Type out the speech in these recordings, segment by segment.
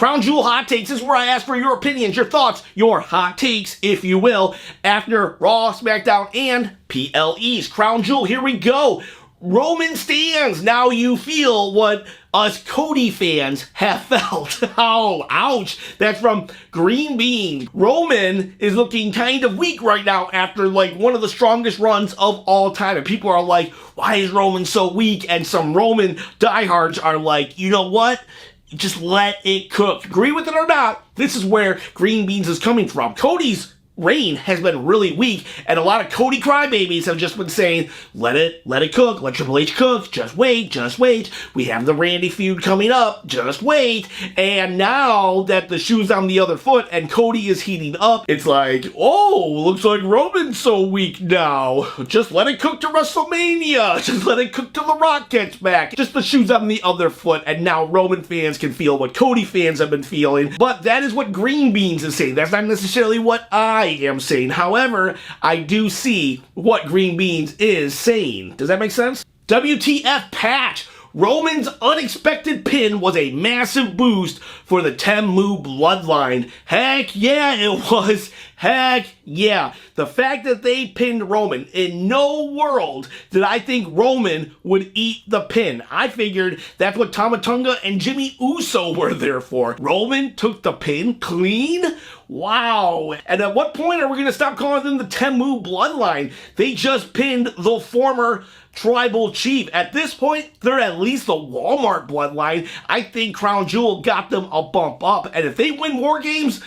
Crown Jewel Hot Takes is where I ask for your opinions, your thoughts, your hot takes, if you will, after Raw, SmackDown, and PLE's Crown Jewel. Here we go. Roman stands. Now you feel what us Cody fans have felt. Oh, ouch. That's from Green Bean. Roman is looking kind of weak right now after like one of the strongest runs of all time. And people are like, why is Roman so weak? And some Roman diehards are like, you know what? Just let it cook. Agree with it or not, this is where Green Beans is coming from. Cody's reign has been really weak, and a lot of Cody crybabies have just been saying, let it cook, let Triple H cook, just wait, we have the Randy feud coming up, just wait. And now that the shoe's on the other foot and Cody is heating up, it's like, oh, looks like Roman's so weak now. Just let it cook to WrestleMania, just let it cook till The Rock gets back. Just the shoe's on the other foot, and now Roman fans can feel what Cody fans have been feeling. But that is what Green Beans is saying. That's not necessarily what I am saying. However, I do see what Green Beans is saying. Does that make sense? WTF patch. Roman's unexpected pin was a massive boost for the Temu bloodline. Heck yeah, it was. Heck yeah. The fact that they pinned Roman, in no world did I think Roman would eat the pin. I figured that's what Tamatonga and Jimmy Uso were there for. Roman took the pin clean? Wow. And at what point are we going to stop calling them the Temu bloodline? They just pinned the former tribal chief. At this point, they're at least the Walmart bloodline. I think Crown Jewel got them a bump up. And if they win War Games,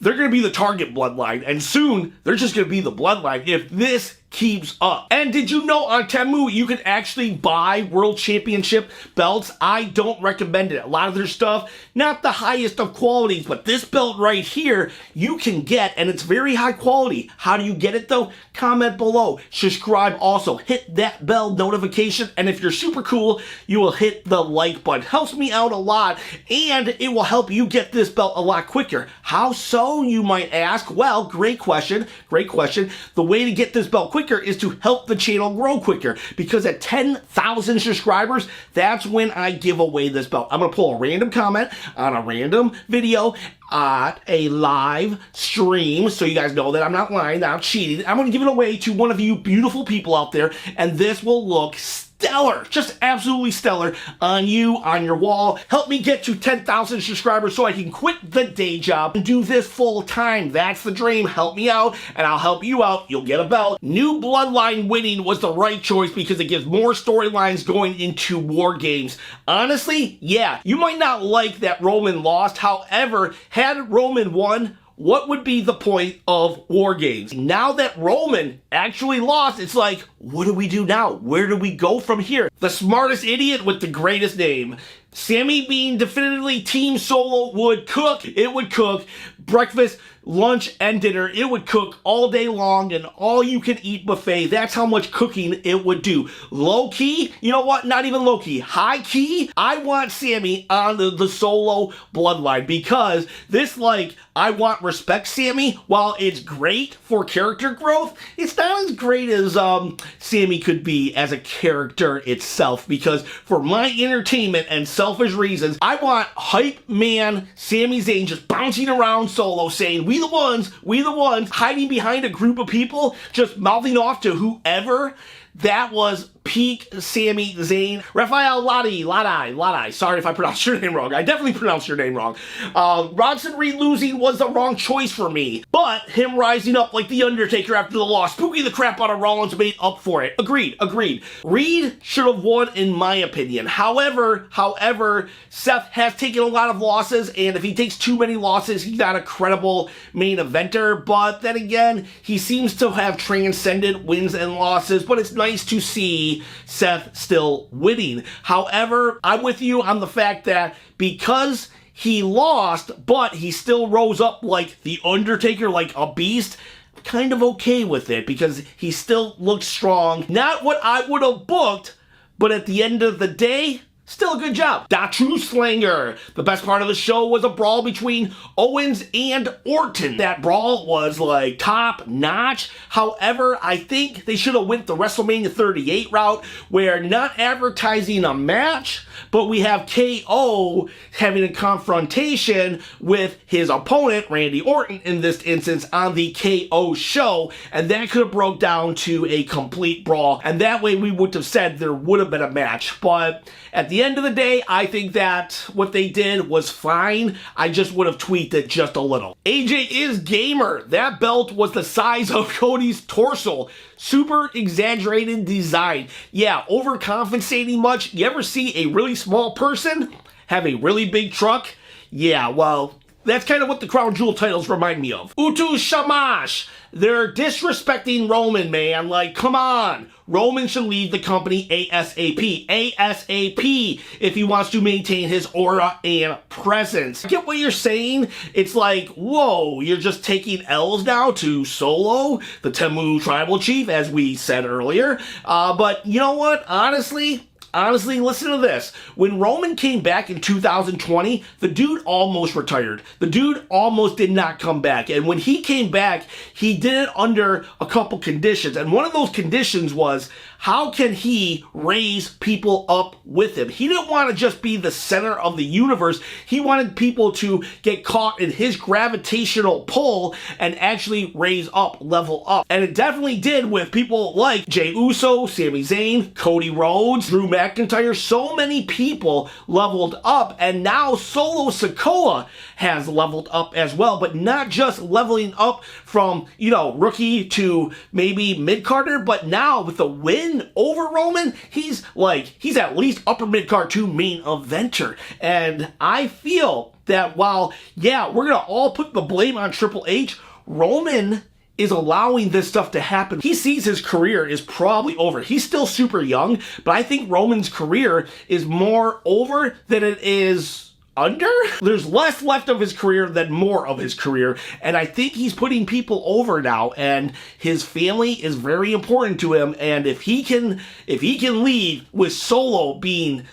they're going to be the Target bloodline. And soon, they're just going to be the bloodline if this keeps up. And did you know on Temu you can actually buy World Championship belts? I don't recommend it. A lot of their stuff, not the highest of qualities, but this belt right here you can get, and it's very high quality. How do you get it though? Comment below. Subscribe also. Hit that bell notification, and if you're super cool, you will hit the like button. Helps me out a lot, and it will help you get this belt a lot quicker. How so, you might ask? Well, great question. Great question. The way to get this belt quicker is to help the channel grow quicker, because at 10,000 subscribers, that's when I give away this belt. I'm going to pull a random comment on a random video at a live stream, so you guys know that I'm not lying, that I'm cheating. I'm going to give it away to one of you beautiful people out there, and this will look stellar, just absolutely stellar on you, on your wall. Help me get to 10,000 subscribers so I can quit the day job and do this full time. That's the dream. Help me out, and I'll help you out. You'll get a belt. New Bloodline winning was the right choice because it gives more storylines going into War Games. Honestly, yeah, you might not like that Roman lost. However, had Roman won, what would be the point of War Games? Now that Roman actually lost, it's like, what do we do now? Where do we go from here? The smartest idiot with the greatest name. Sammy being definitively Team Solo would cook. It would cook breakfast, lunch, and dinner. It would cook all day long, and all you can eat buffet. That's how much cooking it would do. Low key, you know what? Not even low key. High key, I want Sammy on the Solo bloodline, because this, like, I want respect Sammy. While it's great for character growth, it's not as great as Sammy could be as a character itself, because for my entertainment and selfish reasons, I want hype man Sami Zayn just bouncing around Solo saying, we the ones, hiding behind a group of people, just mouthing off to whoever. That was peak Sami Zayn. Raphael Ladi. Sorry if I pronounced your name wrong. I definitely pronounced your name wread. Bronson Reed losing was the wrong choice for me. But him rising up like The Undertaker after the loss, spooking the crap out of Rollins, made up for it. Agreed. Reed should have won in my opinion. However, Seth has taken a lot of losses, and if he takes too many losses, he's not a credible main eventer. But then again, he seems to have transcended wins and losses, but it's nice to see Seth still winning. However, I'm with you on the fact that because he lost, but he still rose up like The Undertaker, like a beast, kind of okay with it, because he still looked strong. Not what I would have booked, but at the end of the day, Still a good job. Da True Slanger. The best part of the show was a brawl between Owens and Orton. That brawl was like top notch. However, I think they should have went the WrestleMania 38 route where not advertising a match, but we have KO having a confrontation with his opponent, Randy Orton, in this instance, on the KO show. And that could have broke down to a complete brawl. And that way we would have said there would have been a match. But at the end of the day, I think that what they did was fine. I just would have tweaked it just a little. AJ is gamer. That belt was the size of Cody's torso. Super exaggerated design. Yeah, overcompensating much. You ever see a really small person have a really big truck? Yeah, well, that's kind of what the Crown Jewel titles remind me of. Utu Shamash. They're disrespecting Roman, man. Like, come on. Roman should leave the company ASAP. ASAP if he wants to maintain his aura and presence. I get what you're saying. It's like, whoa, you're just taking L's now to Solo, the Temu tribal chief, as we said earlier. But you know what? Honestly, listen to this. When Roman came back in 2020, the dude almost retired. The dude almost did not come back. And when he came back, he did it under a couple conditions. And one of those conditions was, how can he raise people up with him? He didn't want to just be the center of the universe. He wanted people to get caught in his gravitational pull and actually raise up, level up. And it definitely did with people like Jey Uso, Sami Zayn, Cody Rhodes, Drew McIntyre. So many people leveled up, and now Solo Sikoa has leveled up as well, but not just leveling up from, rookie to maybe mid-carder, but now with the win over Roman, he's at least upper mid-card to main eventer. And I feel that while, we're going to all put the blame on Triple H, Roman is allowing this stuff to happen. He sees his career is probably over. He's still super young, but I think Roman's career is more over than it is under? There's less left of his career than more of his career, and I think he's putting people over now, and his family is very important to him, and if he can leave with Solo being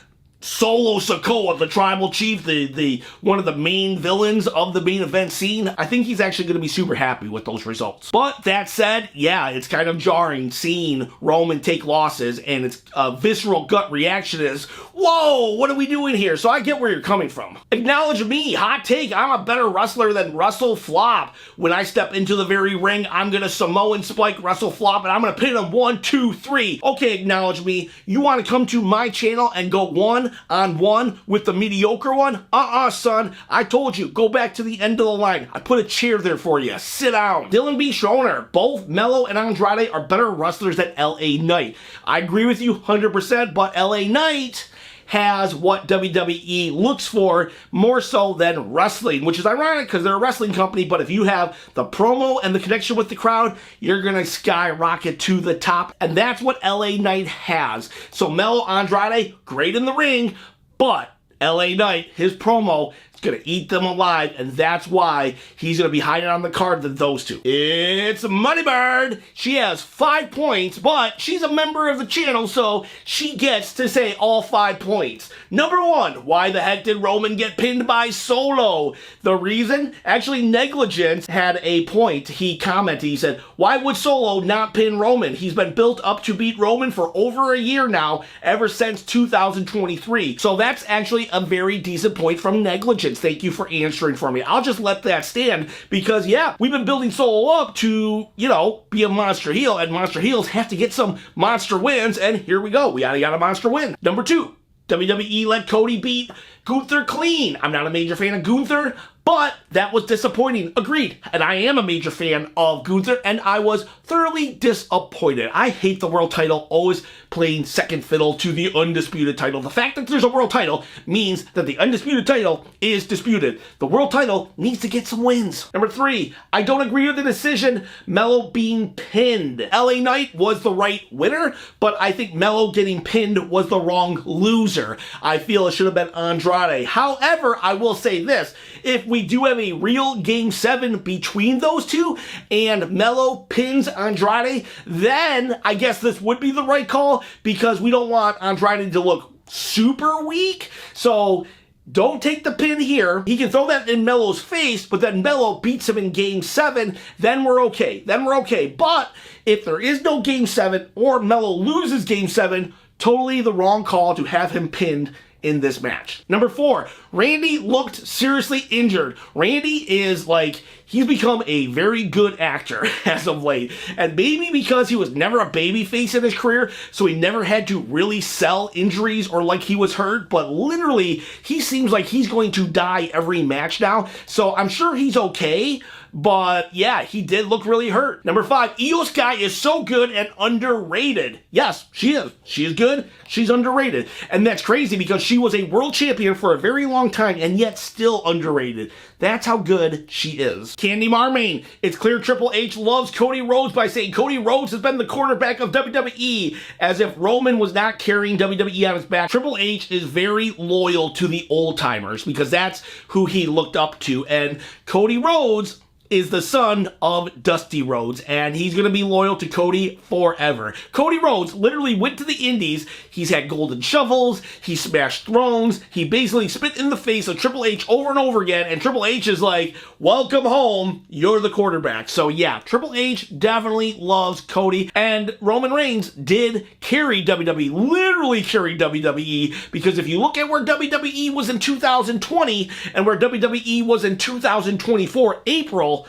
Solo Sikoa, the tribal chief, the one of the main villains of the main event scene, I think he's actually going to be super happy with those results. But that said, it's kind of jarring seeing Roman take losses, and its visceral gut reaction is, whoa, what are we doing here? So I get where you're coming from. Acknowledge me, hot take, I'm a better wrestler than Russell Flop. When I step into the very ring, I'm going to Samoan spike Russell Flop, and I'm going to pin him 1, 2, 3. Okay, acknowledge me. You want to come to my channel and go one-on-one with the mediocre one? Son. I told you, go back to the end of the line. I put a chair there for you. Sit down. Dylan B. Schroner. Both Melo and Andrade are better wrestlers than LA Knight. I agree with you 100%, but LA Knight has what WWE looks for more so than wrestling, which is ironic because they're a wrestling company, but if you have the promo and the connection with the crowd, you're going to skyrocket to the top, and that's what LA Knight has. So Melo Andrade, great in the ring, but LA Knight, his promo, is going to eat them alive, and that's why he's going to be higher on the card than those two. It's Moneybird. She has 5 points, but she's a member of the channel, so she gets to say all 5 points. Number 1, why the heck did Roman get pinned by Solo? The reason? Actually, Negligence had a point. He commented, he said, why would Solo not pin Roman? He's been built up to beat Roman for over a year now, ever since 2023. So that's actually a very decent point from Negligence. Thank you for answering for me. I'll just let that stand because, we've been building Solo up to, be a monster heel, and monster heels have to get some monster wins, and here we go. We got a monster win. Number 2, WWE let Cody beat Gunther clean. I'm not a major fan of Gunther, but that was disappointing. Agreed. And I am a major fan of Gunther, and I was thoroughly disappointed. I hate the world title always playing second fiddle to the undisputed title. The fact that there's a world title means that the undisputed title is disputed. The world title needs to get some wins. Number 3, I don't agree with the decision, Melo being pinned. LA Knight was the right winner, but I think Melo getting pinned was the wrong loser. I feel it should have been Andrade. However, I will say this, if we do have a real Game 7 between those two, and Melo pins Andrade, then I guess this would be the right call, because we don't want Andrade to look super weak. So don't take the pin here. He can throw that in Melo's face, but then Melo beats him in Game 7, then we're okay. But if there is no Game 7 or Melo loses Game 7, totally the wrong call to have him pinned in this match. Number 4, Randy looked seriously injured. Randy is like, he's become a very good actor as of late. And maybe because he was never a babyface in his career, so he never had to really sell injuries or like he was hurt, but literally, he seems like he's going to die every match now. So I'm sure he's okay. But yeah, he did look really hurt. Number 5, Io Sky is so good and underrated. Yes, she is. She is good. She's underrated. And that's crazy because she was a world champion for a very long time and yet still underrated. That's how good she is. Candy Marmain. It's clear Triple H loves Cody Rhodes by saying Cody Rhodes has been the quarterback of WWE, as if Roman was not carrying WWE on his back. Triple H is very loyal to the old timers because that's who he looked up to. And Cody Rhodes is the son of Dusty Rhodes, and he's going to be loyal to Cody forever. Cody Rhodes literally went to the Indies. He's had golden shovels. He smashed thrones. He basically spit in the face of Triple H over and over again, and Triple H is like, welcome home. You're the quarterback. So yeah, Triple H definitely loves Cody, and Roman Reigns did carry WWE, literally carry WWE, because if you look at where WWE was in 2020 and where WWE was in 2024 April,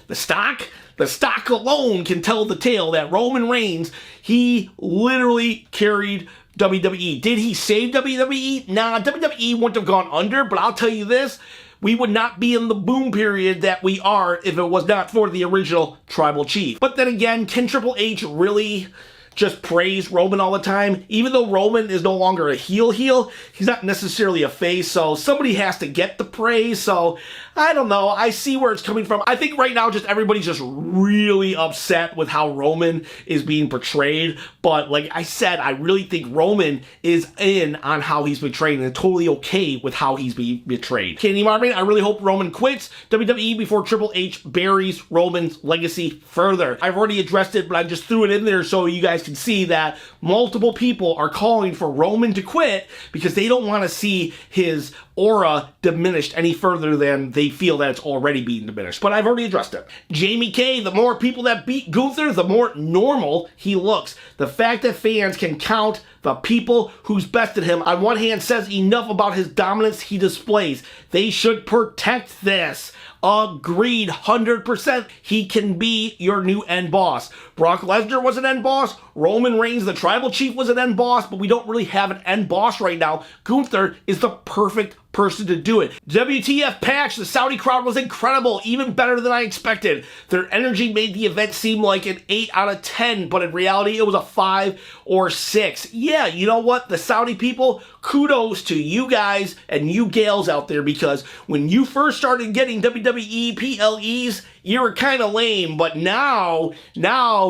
the stock alone can tell the tale that Roman Reigns, he literally carried WWE. Did he save WWE? Nah, WWE wouldn't have gone under, but I'll tell you this, we would not be in the boom period that we are if it was not for the original Tribal Chief. But then again, can Triple H really just praise Roman all the time? Even though Roman is no longer a heel, he's not necessarily a face, so somebody has to get the praise. So I don't know. I see where it's coming from. I think right now just everybody's just really upset with how Roman is being portrayed. But like I said, I really think Roman is in on how he's portrayed and totally okay with how he's being betrayed. Candy Marvin, I really hope Roman quits WWE before Triple H buries Roman's legacy further. I've already addressed it, but I just threw it in there so you guys can see that multiple people are calling for Roman to quit because they don't want to see his aura diminished any further than they feel that it's already being diminished. But I've already addressed it. Jamie K, the more people that beat Gunther, the more normal he looks. The fact that fans can count the people who's bested him on one hand says enough about his dominance he displays. They should protect this. Agreed, 100%. He can be your new end boss. Brock Lesnar was an end boss. Roman Reigns, the Tribal Chief, was an end boss, but we don't really have an end boss right now. Gunther is the perfect person to do it. WTF patch, the Saudi crowd was incredible, even better than I expected. Their energy made the event seem like an 8 out of 10, but in reality, it was a 5 or 6. Yeah, you know what? The Saudi people, kudos to you guys and you gals out there, because when you first started getting WWE PLEs, you were kind of lame, but now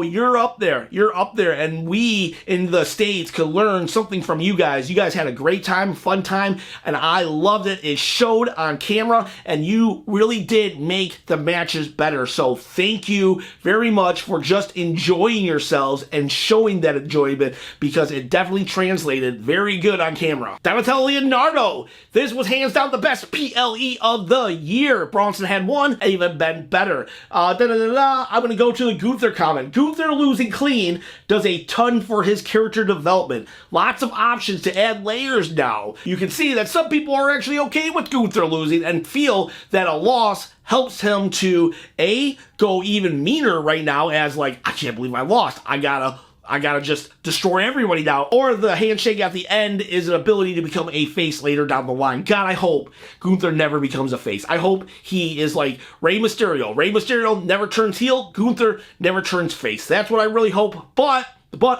you're up there. You're up there, and we in the States could learn something from you guys. You guys had a great time, fun time, and I loved it. It showed on camera, and you really did make the matches better. So thank you very much for just enjoying yourselves and showing that enjoyment, because it definitely translated very good on camera. Donatello Leonardo, this was hands down the best PLE of the year. Bronson had one, even been better. I'm going to go to the Gunther comment. Gunther losing clean does a ton for his character development. Lots of options to add layers now. You can see that some people are actually okay with Gunther losing and feel that a loss helps him to, A, go even meaner right now as like, I can't believe I lost. I gotta just destroy everybody now. Or the handshake at the end is an ability to become a face later down the line. God, I hope Gunther never becomes a face. I hope he is like Rey Mysterio. Rey Mysterio never turns heel. Gunther never turns face. That's what I really hope. But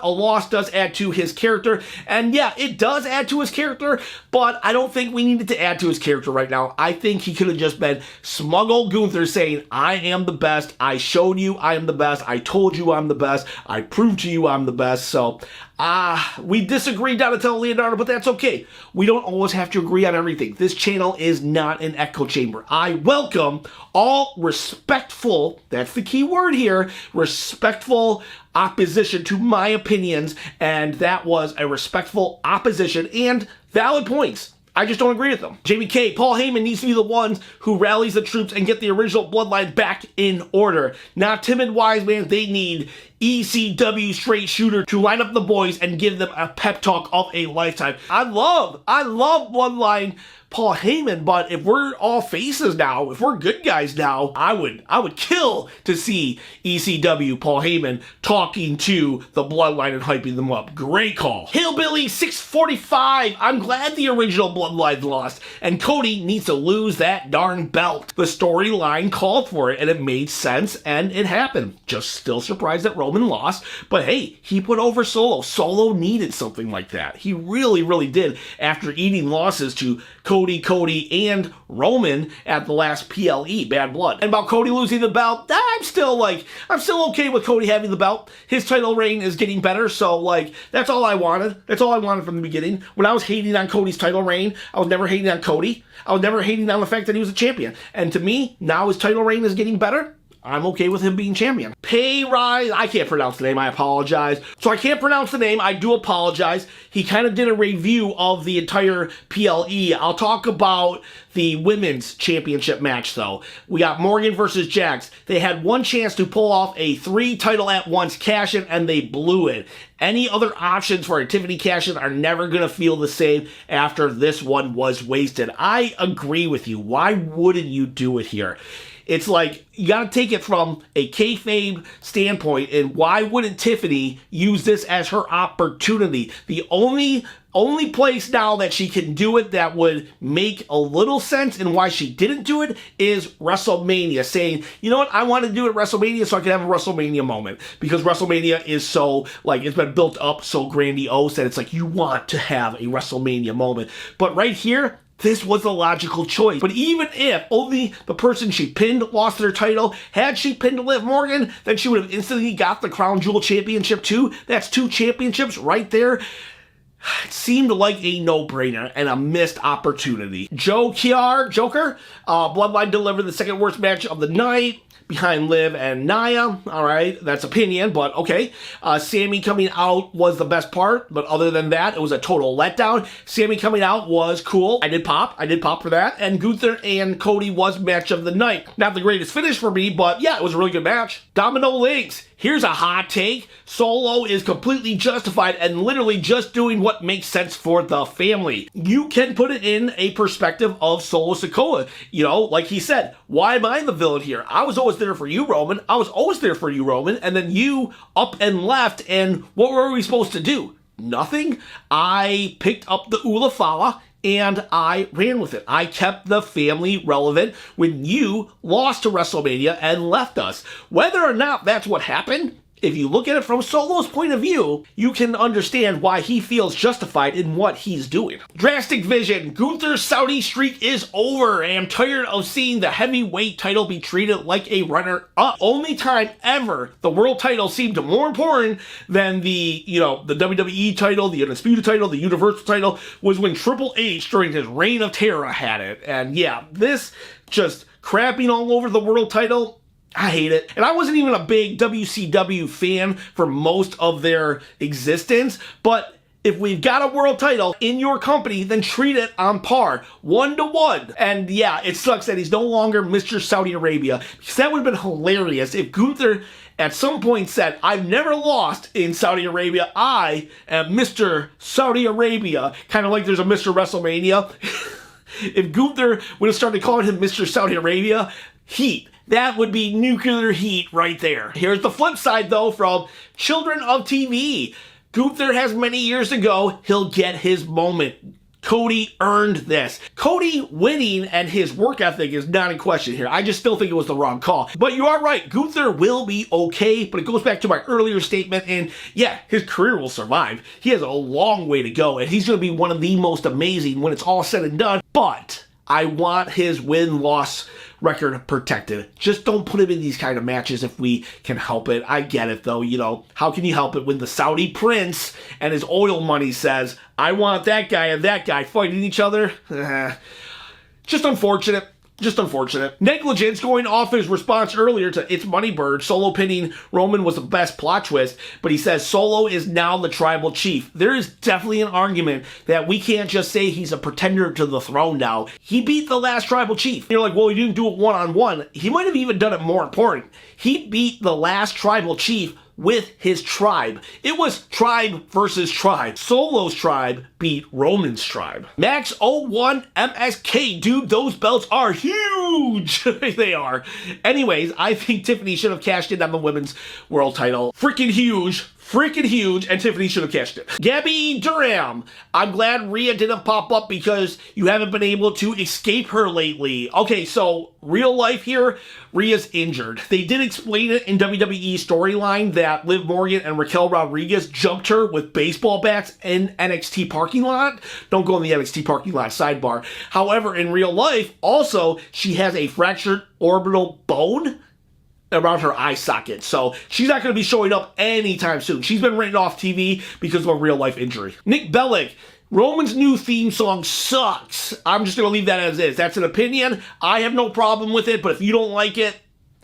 a loss does add to his character. And yeah, it does add to his character, but I don't think we needed to add to his character right now. I think he could have just been smug old Gunther saying, I am the best. I showed you I am the best. I told you I'm the best. I proved to you I'm the best. So We disagree, Donatello Leonardo, but that's okay. We don't always have to agree on everything. This channel is not an echo chamber. I welcome all respectful, that's the key word here, respectful opposition to my opinions, and that was a respectful opposition and valid points. I just don't agree with them. Jamie K. Paul Heyman needs to be the one who rallies the troops and get the original bloodline back in order. Not timid wise man. They need ECW straight shooter to line up the boys and give them a pep talk of a lifetime. I love bloodline Paul Heyman, but if we're all faces now, if we're good guys now, I would kill to see ECW Paul Heyman talking to the bloodline and hyping them up. Great call. Hillbilly 645. I'm glad the original bloodline lost, and Cody needs to lose that darn belt. The storyline called for it, and it made sense, and it happened. Just still surprised that Roman lost, but hey, he put over Solo. Solo needed something like that. He really, really did after eating losses to Cody, and Roman at the last PLE, Bad Blood. And about Cody losing the belt, I'm still okay with Cody having the belt. His title reign is getting better, so that's all I wanted. That's all I wanted from the beginning. When I was hating on Cody's title reign, I was never hating on Cody. I was never hating on the fact that he was a champion. And to me, now his title reign is getting better. I'm okay with him being champion. Pay rise. I can't pronounce the name. I apologize. So I can't pronounce the name. I do apologize. He kind of did a review of the entire PLE. I'll talk about the women's championship match, though. We got Morgan versus Jax. They had one chance to pull off a 3 title at once cash-in, and they blew it. Any other options for a Tiffany cash-in are never going to feel the same after this one was wasted. I agree with you. Why wouldn't you do it here? It's like, you got to take it from a kayfabe standpoint, and why wouldn't Tiffany use this as her opportunity? The only place now that she can do it that would make a little sense and why she didn't do it is WrestleMania, saying, you know what, I want to do it at WrestleMania so I can have a WrestleMania moment, because WrestleMania is so, it's been built up so grandiose that it's like you want to have a WrestleMania moment. But right here, this was the logical choice. But even if only the person she pinned lost their title, had she pinned Liv Morgan, then she would have instantly got the Crown Jewel Championship too. That's 2 championships right there. It seemed like a no-brainer and a missed opportunity. Joker, Bloodline delivered the second worst match of the night behind Liv and Nia. All right, that's opinion, but okay. Sammy coming out was the best part, but other than that, it was a total letdown. Sammy coming out was cool. I did pop for that. And Gunther and Cody was match of the night. Not the greatest finish for me, but yeah, it was a really good match. Domino Links. Here's a hot take. Solo is completely justified and literally just doing what makes sense for the family. You can put it in a perspective of Solo Sikoa. You know, like he said, why am I the villain here? I was always there for you, Roman. I was always there for you, Roman. And then you up and left, and what were we supposed to do? Nothing. I picked up the Ulafala and I ran with it. I kept the family relevant when you lost to WrestleMania and left us. Whether or not that's what happened, if you look at it from Solo's point of view, you can understand why he feels justified in what he's doing. Drastic Vision. Gunther's Saudi streak is over. I am tired of seeing the heavyweight title be treated like a runner-up. Only time ever the world title seemed more important than the WWE title, the Undisputed title, the Universal title was when Triple H during his reign of terror had it. And yeah, this just crapping all over the world title, I hate it. And I wasn't even a big WCW fan for most of their existence, but if we've got a world title in your company, then treat it on par, 1-to-1. And yeah, it sucks that he's no longer Mr. Saudi Arabia, because that would have been hilarious if Gunther at some point said, I've never lost in Saudi Arabia. I am Mr. Saudi Arabia. Kind of like there's a Mr. WrestleMania. If Gunther would have started calling him Mr. Saudi Arabia, heat. That would be nuclear heat right there. Here's the flip side, though, from Children of TV. Gunther has many years ago. He'll get his moment. Cody earned this. Cody winning and his work ethic is not in question here. I just still think it was the wrong call. But you are right. Gunther will be okay, but it goes back to my earlier statement, and yeah, his career will survive. He has a long way to go, and he's going to be one of the most amazing when it's all said and done. But I want his win-loss record protected. Just don't put him in these kind of matches if we can help it. I get it, though. You know, how can you help it when the Saudi prince and his oil money says, I want that guy and that guy fighting each other? Just unfortunate. Just unfortunate. Negligence going off his response earlier to It's Moneybird. Solo pinning Roman was the best plot twist, but he says Solo is now the tribal chief. There is definitely an argument that we can't just say he's a pretender to the throne now. He beat the last tribal chief. You're like, well, he didn't do it one-on-one. He might have even done it more important. He beat the last tribal chief with his tribe. It was tribe versus tribe. Solo's tribe beat Roman's tribe. Max 01 MSK, dude, those belts are huge. They are. Anyways, I think Tiffany should have cashed in on the women's world title. Freaking huge. Freaking huge, and Tiffany should have cashed it. Gabby Durham, I'm glad Rhea didn't pop up because you haven't been able to escape her lately. Okay, so real life here, Rhea's injured. They did explain it in WWE storyline that Liv Morgan and Raquel Rodriguez jumped her with baseball bats in NXT parking lot. Don't go in the NXT parking lot, sidebar. However, in real life, also, she has a fractured orbital bone around her eye socket. So she's not going to be showing up anytime soon. She's been written off TV because of a real life injury. Nick Bellic, Roman's new theme song sucks. I'm just going to leave that as is. That's an opinion. I have no problem with it, but if you don't like it,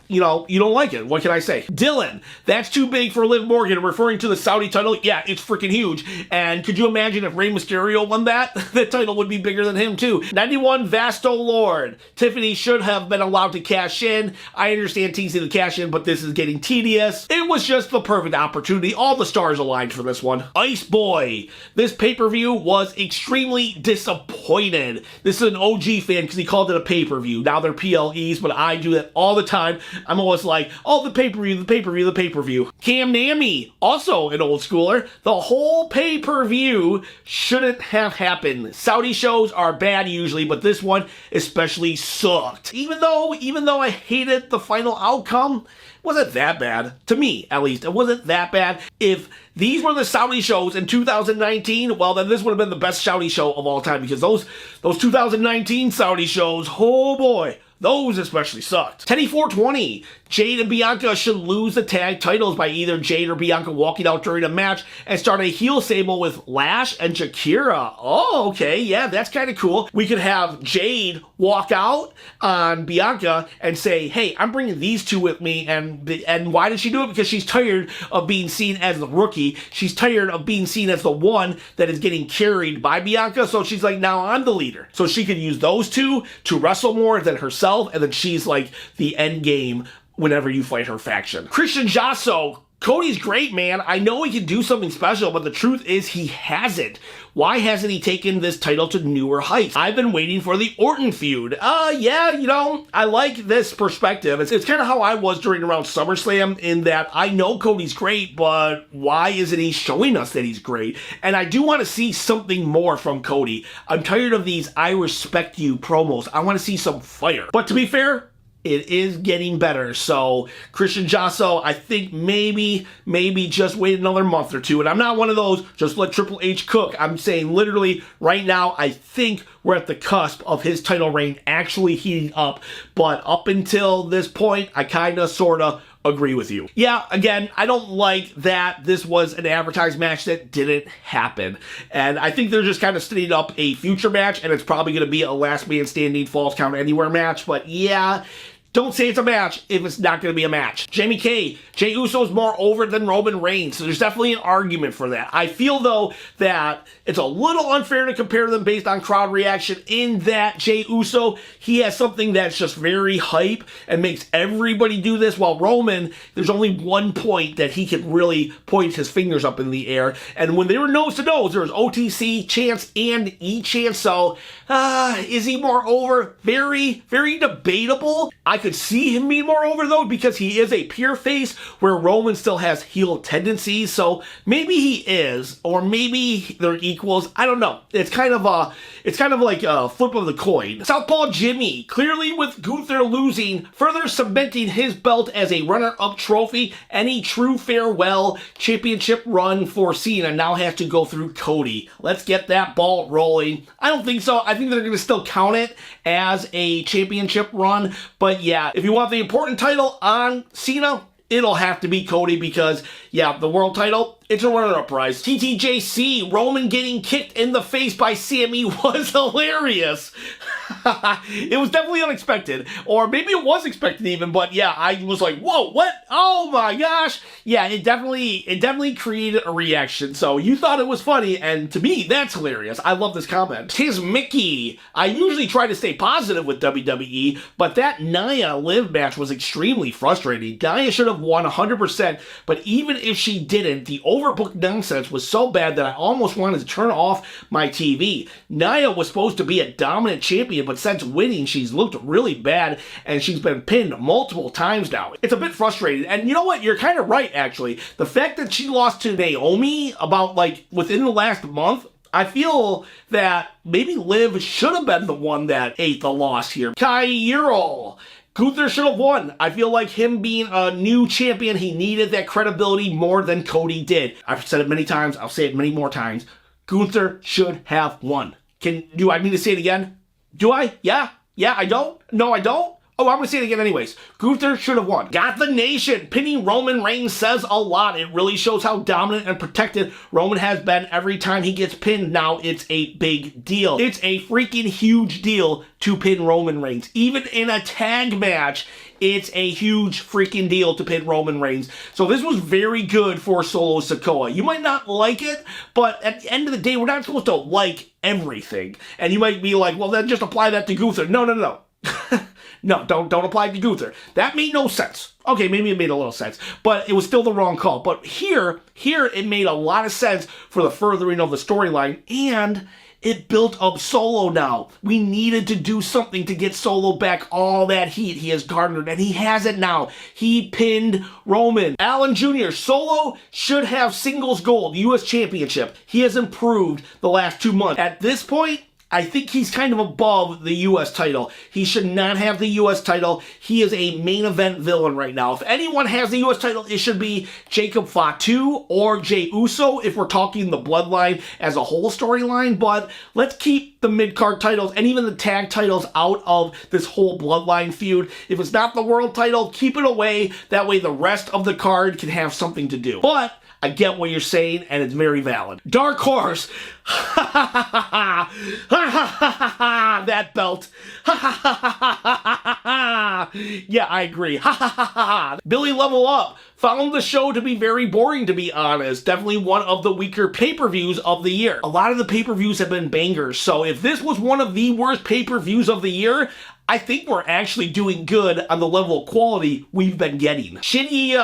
you know, you don't like it. What can I say? Dylan, that's too big for Liv Morgan, referring to the Saudi title. Yeah, it's freaking huge. And could you imagine if Rey Mysterio won that? That title would be bigger than him too. 91 Vasto Lord. Tiffany should have been allowed to cash in. I understand teasing the cash in, but this is getting tedious. It was just the perfect opportunity. All the stars aligned for this one. Ice Boy. This pay-per-view was extremely disappointed. This is an OG fan because he called it a pay-per-view. Now they're PLEs, but I do that all the time. I'm always like, oh, the pay-per-view, the pay-per-view, the pay-per-view. Cam Nami, also an old schooler. The whole pay-per-view shouldn't have happened. Saudi shows are bad usually, but this one especially sucked. Even though I hated the final outcome, it wasn't that bad. To me, at least, it wasn't that bad. If these were the Saudi shows in 2019, well, then this would have been the best Saudi show of all time because those 2019 Saudi shows, oh boy, those especially sucked. Teddy 420. Jade and Bianca should lose the tag titles by either Jade or Bianca walking out during a match and start a heel stable with Lash and Shakira. Oh, okay, yeah, that's kind of cool. We could have Jade walk out on Bianca and say, hey, I'm bringing these two with me, and why did she do it? Because she's tired of being seen as the rookie. She's tired of being seen as the one that is getting carried by Bianca, so she's like, now I'm the leader. So she could use those two to wrestle more than herself, and then she's like the end game whenever you fight her faction. Christian Jasso, Cody's great, man. I know he can do something special, but the truth is he hasn't. Why hasn't he taken this title to newer heights? I've been waiting for the Orton feud. Yeah, you know, I like this perspective. It's kind of how I was during around SummerSlam, in that I know Cody's great, but why isn't he showing us that he's great? And I do want to see something more from Cody. I'm tired of these I respect you promos. I want to see some fire. But to be fair, it is getting better. So Christian Jasso, I think maybe just wait another month or two. And I'm not one of those, just let Triple H cook. I'm saying literally right now, I think we're at the cusp of his title reign actually heating up. But up until this point, I kind of, sort of agree with you. Yeah, again, I don't like that this was an advertised match that didn't happen. And I think they're just kind of setting up a future match, and it's probably going to be a last man standing falls count anywhere match. But yeah, don't say it's a match if it's not going to be a match. Jamie K. Jey Uso's more over than Roman Reigns, so there's definitely an argument for that. I feel, though, that it's a little unfair to compare them based on crowd reaction, in that Jey Uso, he has something that's just very hype and makes everybody do this, while Roman, there's only one point that he can really point his fingers up in the air. And when they were nose to nose, there was OTC chance and E chance, so is he more over? Very, very debatable. I could see him being more over, though, because he is a pure face, where Roman still has heel tendencies. So maybe he is, or maybe they're equals. I don't know. It's kind of like a flip of the coin. Southpaw Jimmy, clearly with Gunther losing, further cementing his belt as a runner-up trophy. Any true farewell championship run for Cena now has to go through Cody. Let's get that ball rolling. I don't think so. I think they're going to still count it as a championship run. But yeah, if you want the important title on Cena, it'll have to be Cody because, yeah, the world title, it's a runner-up prize. TTJC, Roman getting kicked in the face by Sammy was hilarious. It was definitely unexpected, or maybe it was expected even, but yeah, I was like, whoa, what? Oh my gosh. Yeah, it definitely created a reaction. So you thought it was funny, and to me, that's hilarious. I love this comment. Tis Mickey. I usually try to stay positive with WWE, but that Nia Liv match was extremely frustrating. Nia should have won 100%, but even if she didn't, the overbooked nonsense was so bad that I almost wanted to turn off my TV. Nia was supposed to be a dominant champion, but since winning, she's looked really bad, and she's been pinned multiple times now. It's a bit frustrating, and you know what? You're kind of right, actually. The fact that she lost to Naomi about, like, within the last month, I feel that maybe Liv should have been the one that ate the loss here. Kairo. Gunther should have won. I feel like him being a new champion, he needed that credibility more than Cody did. I've said it many times. I'll say it many more times. Gunther should have won. Do I mean to say it again? Do I? Yeah? Yeah, I don't? No, I don't? Oh, I'm going to say it again anyways. Gunther should have won. Got the nation. Pinning Roman Reigns says a lot. It really shows how dominant and protected Roman has been every time he gets pinned. Now it's a big deal. It's a freaking huge deal to pin Roman Reigns. Even in a tag match, it's a huge freaking deal to pin Roman Reigns. So this was very good for Solo Sikoa. You might not like it, but at the end of the day, we're not supposed to like everything. And you might be like, well, then just apply that to Gunther. No, no, no. No, don't apply it to Gunther. That made no sense. Okay, maybe it made a little sense, but it was still the wrong call. But here it made a lot of sense for the furthering of the storyline, and it built up Solo now. We needed to do something to get Solo back all that heat he has garnered, and he has it now. He pinned Roman. Allen Jr., Solo should have singles gold, U.S. Championship. He has improved the last 2 months. At this point, I think he's kind of above the U.S. title. He should not have the U.S. title. He is a main event villain right now. If anyone has the U.S. title, it should be Jacob Fatu or Jey Uso if we're talking the bloodline as a whole storyline. But let's keep the mid-card titles and even the tag titles out of this whole bloodline feud. If it's not the world title, keep it away. That way the rest of the card can have something to do. But I get what you're saying, and it's very valid. Dark Horse. That belt. Yeah, I agree. Billy Level Up found the show to be very boring, to be honest. Definitely one of the weaker pay-per-views of the year. A lot of the pay-per-views have been bangers, so if this was one of the worst pay-per-views of the year, I think we're actually doing good on the level of quality we've been getting. Shitty,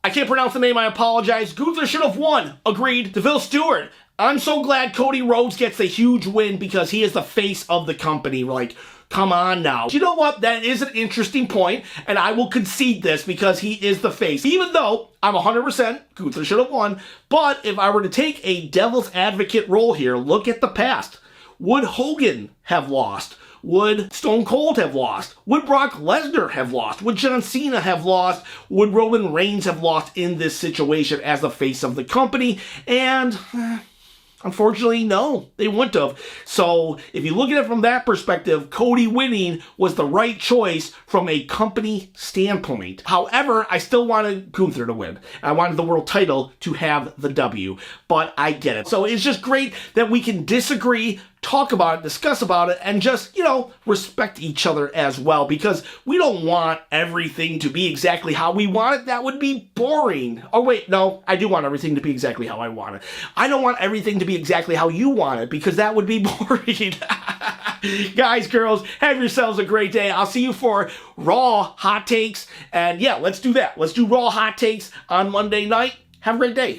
I can't pronounce the name, I apologize. Gunther should have won. Agreed. DeVille Stewart. I'm so glad Cody Rhodes gets a huge win because he is the face of the company. Like, come on now. You know what? That is an interesting point, and I will concede this because he is the face. Even though I'm 100% Gunther should have won, but if I were to take a devil's advocate role here, look at the past. Would Hogan have lost? Would Stone Cold have lost? Would Brock Lesnar have lost? Would John Cena have lost? Would Roman Reigns have lost in this situation as the face of the company? And unfortunately, no, they wouldn't have. So if you look at it from that perspective, Cody winning was the right choice from a company standpoint. However, I still wanted Gunther to win. I wanted the world title to have the W, but I get it. So it's just great that we can disagree, talk about it, discuss about it, and just, respect each other as well, because we don't want everything to be exactly how we want it. That would be boring. Oh, wait, no, I do want everything to be exactly how I want it. I don't want everything to be exactly how you want it, because that would be boring. Guys, girls, have yourselves a great day. I'll see you for Raw Hot Takes, and yeah, let's do that. Let's do Raw Hot Takes on Monday night. Have a great day.